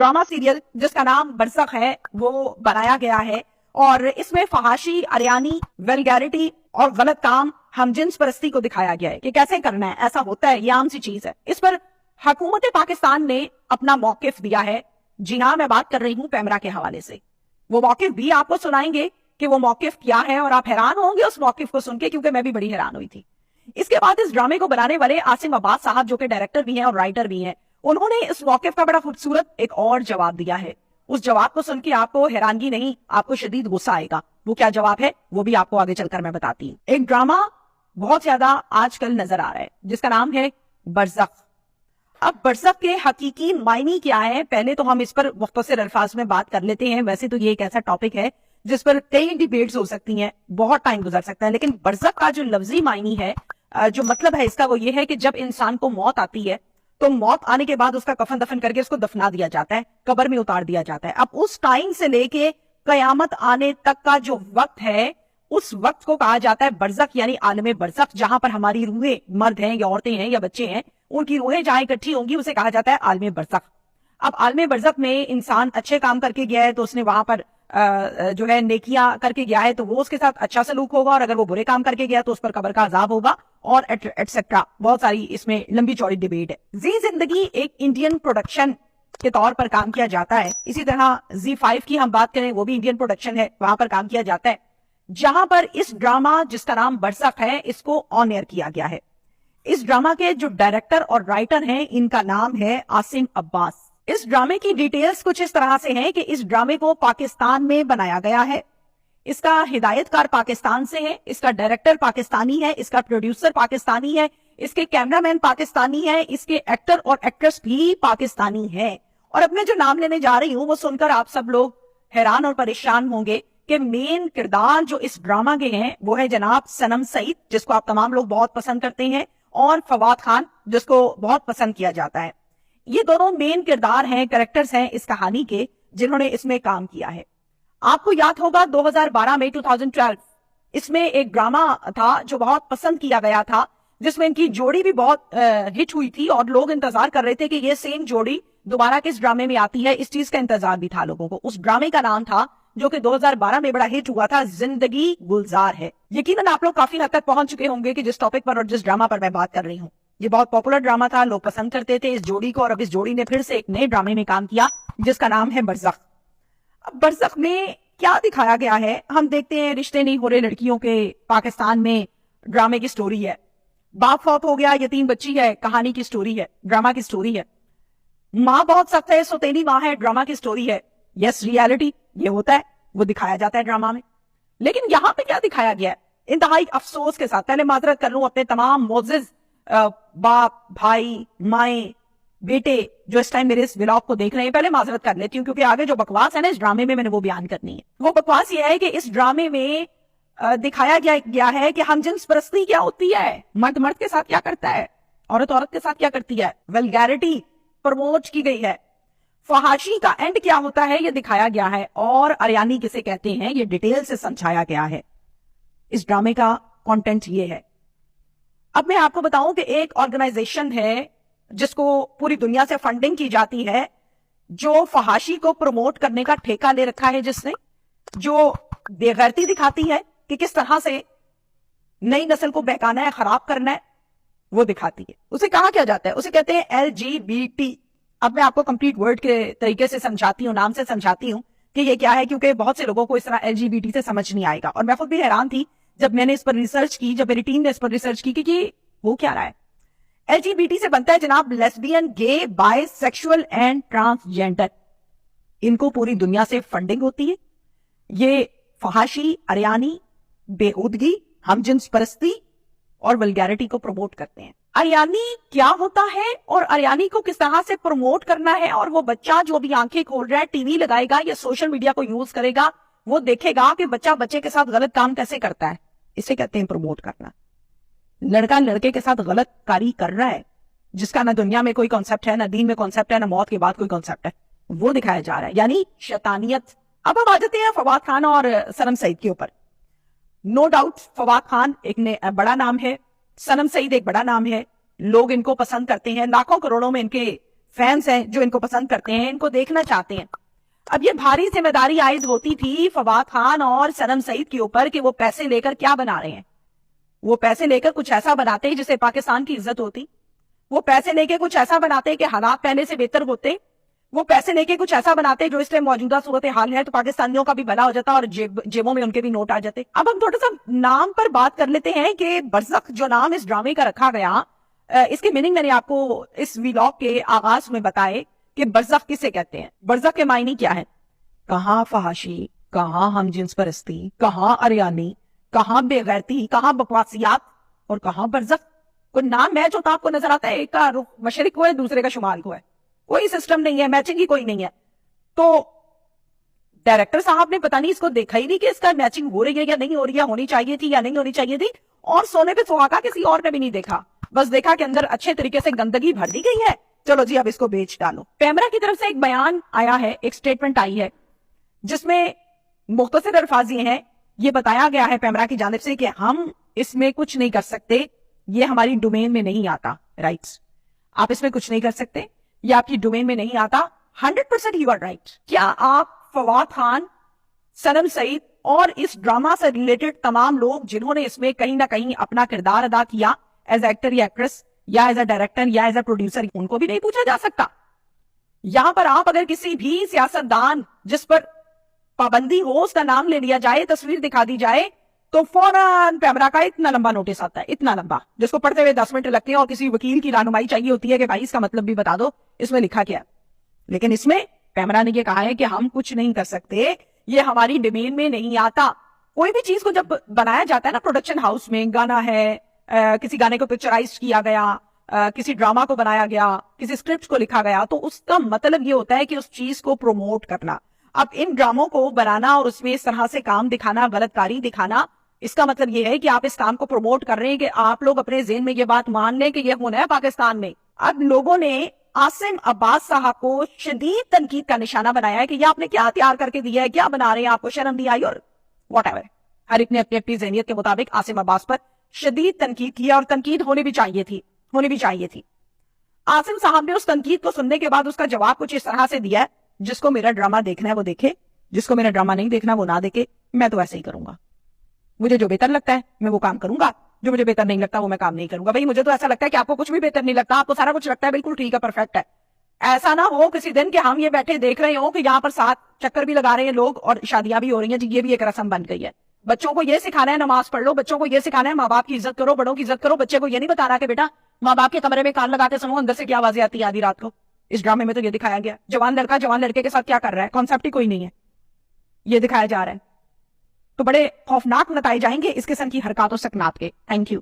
Drama serial जिसका नाम बरसख है वो बनाया गया है और इसमें फहाशी, अरियानी, वल्गैरिटी और गलत काम, हमजिन्स परस्ती को दिखाया गया है कि कैसे करना है, ऐसा होता है, ये आम सी चीज है। इस पर हुकूमत पाकिस्तान ने अपना मौकिफ दिया है। जी हाँ, मैं बात कर रही हूँ पैमरा के हवाले से। वो मौकिफ भी आपको सुनाएंगे कि वो मौकिफ क्या है और आप हैरान होंगे उस मौकिफ को सुन के, क्योंकि मैं भी बड़ी हैरान हुई थी। इसके बाद इस ड्रामे को बनाने वाले आसिम अब्बास साहब, जो कि डायरेक्टर भी हैं और राइटर भी हैं, उन्होंने इस मौकिफ का बड़ा खूबसूरत एक और जवाब दिया है। उस जवाब को सुन के आपको हैरानगी नहीं, आपको शदीद गुस्सा आएगा। वो क्या जवाब है वो भी आपको आगे चलकर मैं बताती हूँ। एक ड्रामा बहुत ज्यादा आजकल नजर आ रहा है जिसका नाम है बरसख। अब बरसख के हकीकी मायने क्या है, पहले तो हम इस पर मुख्तसर अल्फाज में बात कर लेते हैं। वैसे तो ये एक ऐसा टॉपिक है जिस पर कई डिबेट्स हो सकती हैं, बहुत टाइम गुजर सकता है, लेकिन बरसख का जो लफ्जी मायने है, जो मतलब है इसका, वो ये है कि जब इंसान को मौत आती है तो मौत आने के बाद उसका कफन दफन करके उसको दफना दिया जाता है, कब्र में उतार दिया जाता है। अब उस टाइम से लेके कयामत आने तक का जो वक्त है, उस वक्त को कहा जाता है बरसख, यानी आलमे बरसख, जहां पर हमारी रूहें, मर्द हैं या औरतें हैं या बच्चे हैं, उनकी रूहें जहां इकट्ठी होंगी उसे कहा जाता है आलमे बरसख। अब आलमे बरसख में इंसान अच्छे काम करके गया है तो उसने वहां पर जो है नेकियां करके गया है तो वो उसके साथ अच्छा सलूक होगा, और अगर वो बुरे काम करके गया तो उस पर कब्र का अजाब होगा, और एटसेट्रा। बहुत सारी इसमें लंबी चौड़ी डिबेट है। जी जिंदगी एक इंडियन प्रोडक्शन के तौर पर काम किया जाता है। इसी तरह Z5 की हम बात करें, वो भी इंडियन प्रोडक्शन है, वहां पर काम किया जाता है, जहां पर इस ड्रामा जिसका नाम बरसख है इसको ऑन एयर किया गया है। इस ड्रामा के जो डायरेक्टर और राइटर हैं इनका नाम है आसिम अब्बास। इस ड्रामे की डिटेल्स कुछ इस तरह से हैं कि इस ड्रामे को पाकिस्तान में बनाया गया है, इसका हिदायतकार पाकिस्तान से है, इसका डायरेक्टर पाकिस्तानी है, इसका प्रोड्यूसर पाकिस्तानी है, इसके कैमरामैन पाकिस्तानी है, इसके एक्टर और एक्ट्रेस भी पाकिस्तानी है। और अब मैं जो नाम लेने जा रही हूं वो सुनकर आप सब लोग हैरान और परेशान होंगे कि मेन किरदार जो इस ड्रामा के हैं वो है जनाब सनम सईद, जिसको आप तमाम लोग बहुत पसंद करते हैं, और फवाद खान, जिसको बहुत पसंद किया जाता है। ये दोनों मेन किरदार हैं, कैरेक्टर्स हैं इस कहानी के, जिन्होंने इसमें काम किया है। आपको याद होगा 2012 में 2012 इसमें एक ड्रामा था जो बहुत पसंद किया गया था, जिसमें इनकी जोड़ी भी बहुत हिट हुई थी और लोग इंतजार कर रहे थे कि ये सेम जोड़ी दोबारा किस ड्रामे में आती है। इस चीज का इंतजार भी था लोगों को। उस ड्रामे का नाम था, जो कि 2012 में बड़ा हिट हुआ था, जिंदगी गुलजार है। यकीनन आप लोग काफी हद तक पहुंच चुके होंगे कि जिस टॉपिक पर और जिस ड्रामा पर मैं बात कर रही हूँ, ये बहुत पॉपुलर ड्रामा था, लोग पसंद करते थे इस जोड़ी को, और अब इस जोड़ी ने फिर से एक नए ड्रामे में काम किया जिसका नाम है बरसख। अब बरसख में क्या दिखाया गया है, हम देखते हैं रिश्ते नहीं हो रहे लड़कियों के पाकिस्तान में ड्रामे की स्टोरी है। बाप फौत हो गया, यतीम बच्ची है, कहानी की स्टोरी है, ड्रामा की स्टोरी है। माँ बहुत सख्त है, सौतेली माँ है, ड्रामा की स्टोरी है। यस, रियलिटी ये होता है, वो दिखाया जाता है ड्रामा में। लेकिन यहाँ पे क्या दिखाया गया है, इंतहाई अफसोस के साथ, पहले माजरत कर लूं अपने तमाम मोअज़्ज़िज़ बाप, भाई, माए, बेटे जो इस टाइम मेरे इस व्लॉग को देख रहे हैं, पहले माजरत कर लेती हूँ, क्योंकि आगे जो बकवास है ना इस ड्रामे में, मैंने वो बयान करनी है। वो बकवास ये है कि इस ड्रामे में दिखाया गया है कि हमजिन्स परस्ती क्या होती है, मर्द मर्द के साथ क्या करता है, औरत औरत के साथ क्या करती है, वल्गैरिटी प्रमोट की गई है। फहाशी का एंड क्या होता है ये दिखाया गया है, और अरियानी किसे कहते हैं ये डिटेल से समझाया गया है। इस ड्रामे का कंटेंट ये है। अब मैं आपको बताऊं कि एक ऑर्गेनाइजेशन है जिसको पूरी दुनिया से फंडिंग की जाती है, जो फहाशी को प्रमोट करने का ठेका ले रखा है, जिसने जो बेगैरती दिखाती है कि किस तरह से नई नस्ल को बहकाना है, खराब करना है, वो दिखाती है। उसे कहा क्या जाता है, उसे कहते हैं LGBT। अब मैं आपको कंप्लीट वर्ड के तरीके से समझाती हूँ, नाम से समझाती हूँ कि ये क्या है, क्योंकि बहुत से लोगों को इस तरह LGBT से समझ नहीं आएगा। और मैं खुद भी हैरान थी जब मैंने इस पर रिसर्च की, जब मेरी टीम ने इस पर रिसर्च की कि वो क्या रहा है। LGBT से बनता है जनाब lesbian, gay, bisexual and transgender. इनको पूरी दुनिया से फंडिंग होती है। ये फहाशी, अरियानी, बेहूदगी, हमजिन्स परस्ती और वल्गैरिटी को प्रमोट करते हैं। अरियानी क्या होता है और अरियानी को किस तरह से प्रमोट करना है, और वो बच्चा जो भी आंखें खोल रहा है, टीवी लगाएगा या सोशल मीडिया को यूज करेगा, वो देखेगा कि बच्चा बच्चे के साथ गलत काम कैसे करता है, इसे कहते हैं प्रमोट करना। लड़का लड़के के साथ गलत कारी कर रहा है, जिसका ना दुनिया में कोई कॉन्सेप्ट है, ना दीन में कॉन्सेप्ट है, ना मौत के बाद कोई कॉन्सेप्ट है, वो दिखाया जा रहा है, यानी शैतानियत। अब हम आ जाते हैं फवाद खान और सनम सईद के ऊपर। नो डाउट फवाद खान एक बड़ा नाम है, सनम सईद एक बड़ा नाम है, लोग इनको पसंद करते हैं, लाखों करोड़ों में इनके فینس ہیں جو ان کو پسند کرتے ہیں, ان کو دیکھنا چاہتے ہیں. اب یہ بھاری ذمہ داری عائد ہوتی تھی فواد خان اور سنم سعید کے اوپر کہ وہ پیسے لے کر کیا بنا رہے ہیں. وہ پیسے لے کر کچھ ایسا بناتے جسے پاکستان کی عزت ہوتی, وہ پیسے لے کے کچھ ایسا بناتے کہ حالات پہلے سے بہتر ہوتے, وہ پیسے لے کے کچھ ایسا بناتے جو اس لیے موجودہ صورتحال ہے تو پاکستانیوں کا بھی بھلا ہو جاتا اور جیبوں میں ان کے بھی نوٹ آ جاتے. اب ہم تھوڑا سا نام پر بات کر لیتے ہیں کہ برزخ جو نام اس ڈرامے کا رکھا گیا, اس کی میننگ میں نے آپ کو اس ویلاگ کے آغاز میں بتائے کہ برزخ کسے کہتے ہیں. برزخ کے معنی کیا ہے؟ کہاں فحاشی, کہاں ہم جنس پرستی, کہاں اریانی, کہاں بے غیرتی, کہاں بکواسیات, اور کہاں برزخ. کوئی نام میچ ہوتا آپ کو نظر آتا ہے, ایک کا رخ مشرق کو ہے دوسرے کا شمال کو ہے, کوئی سسٹم نہیں ہے, میچنگ ہی کوئی نہیں ہے. تو ڈائریکٹر صاحب نے پتہ نہیں اس کو دیکھا ہی نہیں کہ اس کا میچنگ ہو رہی ہے یا نہیں ہو رہی ہے, ہونی چاہیے تھی یا نہیں ہونی چاہیے تھی, اور سونے پہ سہاگا کسی اور نے بھی نہیں دیکھا, بس دیکھا کہ اندر اچھے طریقے سے گندگی بھر دی گئی ہے, چلو جی اب اس کو بیچ ڈالو. پیمرا کی طرف سے ایک بیان آیا ہے, ایک سٹیٹمنٹ آئی ہے جس میں مختصر الفاظ یہ ہیں, یہ بتایا گیا ہے پیمرا کی جانب سے کہ ہم اس میں کچھ نہیں کر سکتے, یہ ہماری ڈومین میں نہیں آتا. رائٹس, آپ اس میں کچھ نہیں کر سکتے, یہ آپ کی ڈومین میں نہیں آتا. 100% یو آر رائٹ. کیا آپ فواد خان, سنم سعید اور اس ڈراما سے ریلیٹڈ تمام لوگ جنہوں نے اس میں کہیں نہ کہیں اپنا کردار ادا کیا ایز ایکٹر یا ایکٹریس یا ایز اے ڈائریکٹر یا ایز اے پروڈیوسر, ان کو بھی نہیں پوچھا جا سکتا؟ یہاں پر آپ اگر کسی بھی سیاستدان جس پر پابندی ہو اس کا نام لے لیا جائے, تصویر دکھا دی جائے, تو فوراً پیمرا کا اتنا لمبا نوٹس آتا ہے, اتنا لمبا, جس کو پڑھتے ہوئے 10 منٹ لگتے ہیں, اور کسی وکیل کی رہنمائی چاہیے ہوتی ہے کہ بھائی اس کا مطلب بھی بتا دو اس میں لکھا کیا. لیکن اس میں پیمرا نے یہ کہا ہے کہ ہم کچھ نہیں کر سکتے, یہ ہماری ڈومین میں نہیں آتا. کوئی بھی چیز کو جب بنایا جاتا ہے نا پروڈکشن ہاؤس میں, گانا ہے, کسی گانے کو پکچرائز کیا گیا, کسی ڈراما کو بنایا گیا, کسی اسکرپٹ کو لکھا گیا, تو اس کا مطلب یہ ہوتا ہے کہ اس چیز کو پروموٹ کرنا. اب ان ڈراموں کو بنانا اور اس میں اس طرح سے کام دکھانا, غلط کاری دکھانا, اس کا مطلب یہ ہے کہ آپ اس کام کو پروموٹ کر رہے ہیں کہ آپ لوگ اپنے ذہن میں یہ بات مان لیں کہ یہ ہونا ہے پاکستان میں. اب لوگوں نے عاصم عباس صاحب کو شدید تنقید کا نشانہ بنایا ہے کہ یہ آپ نے کیا تیار کر کے دیا ہے, کیا بنا رہے ہیں, آپ کو شرم نہیں آئی, اور واٹ ایور. ہر ایک نے اپنی اپنی ذہنیت کے مطابق عاصم عباس پر شدید تنقید کی, اور تنقید ہونی بھی چاہیے تھی. عاصم صاحب نے اس تنقید کو سننے کے بعد اس کا جواب کچھ اس طرح سے دیا ہے, جس کو میرا ڈرامہ دیکھنا ہے وہ دیکھے, جس کو میرا ڈرامہ نہیں دیکھنا وہ نہ دیکھے, میں تو ایسے ہی کروں گا. مجھے جو بہتر لگتا ہے میں وہ کام کروں گا, جو مجھے بہتر نہیں لگتا وہ میں کام نہیں کروں گا. بھائی مجھے تو ایسا لگتا ہے کہ آپ کو کچھ بھی بہتر نہیں لگتا, آپ کو سارا کچھ لگتا ہے بالکل ٹھیک ہے, پرفیکٹ ہے. ایسا نہ ہو کسی دن کہ ہم یہ بیٹھے دیکھ رہے ہوں کہ یہاں پر 7 چکر بھی لگا رہے ہیں لوگ اور شادیاں بھی ہو رہی ہیں. جی یہ بھی ایک رسم بن گئی ہے. بچوں کو یہ سکھانا ہے نماز پڑھ لو, بچوں کو یہ سکھانا ہے ماں باپ کی عزت کرو, بڑوں کی عزت کرو. بچے کو یہ نہیں بتانا کہ بیٹا ماں باپ کے کمرے میں کان لگاتے سنو اندر سے کیا آوازیں آتی ہے آدھی رات کو. اس ڈرامے میں تو یہ دکھایا گیا, جوان لڑکا جوان لڑکے کے ساتھ کیا کر رہا ہے, کانسیپٹ ہی کوئی نہیں ہے, یہ دکھایا جا رہا ہے. تو بڑے خوفناک نتائج آئیں گے اس قسم کی حرکات و سکنات کے. Thank you.